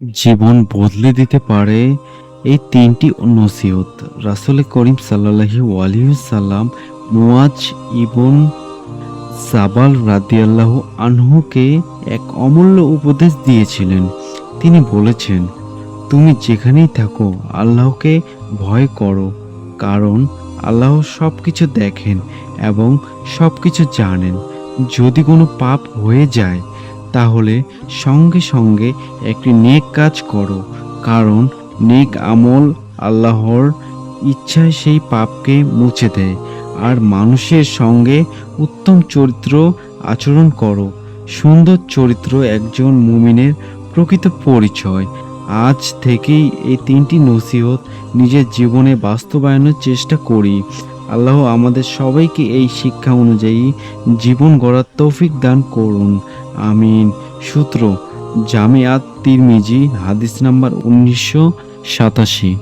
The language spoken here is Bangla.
জীবন বদলে দিতে পারে এই তিনটি নসিহত। রাসূল করিম সাল্লাল্লাহু আলাইহি ওয়াসাল্লাম মুয়াজ ইবন জাবাল রাদিয়াল্লাহু আনহুকে এক অমূল্য উপদেশ দিয়েছিলেন। তিনি বলেছেন, তুমি যেখানেই থাকো আল্লাহকে ভয় করো, কারণ আল্লাহ সবকিছু দেখেন এবং সবকিছু জানেন। যদি কোনো পাপ হয়ে যায় তাহলে সঙ্গে সঙ্গে একটি নেক কাজ করো, কারণ নেক আমল আল্লাহর ইচ্ছায় সেই পাপকে মুছে দেয়। আর মানুষের সঙ্গে উত্তম চরিত্র আচরণ করো। সুন্দর চরিত্র একজন মুমিনের প্রকৃত পরিচয়। আজ থেকেই এই তিনটি নসিহত নিজের জীবনে বাস্তবায়নের চেষ্টা করি। আল্লাহ আমাদের সবাইকে এই শিক্ষা অনুযায়ী জীবন গড়ার তৌফিক দান করুন। আমিন। সূত্র: জামিআত তিরমিজি, হাদিস নাম্বার 1987।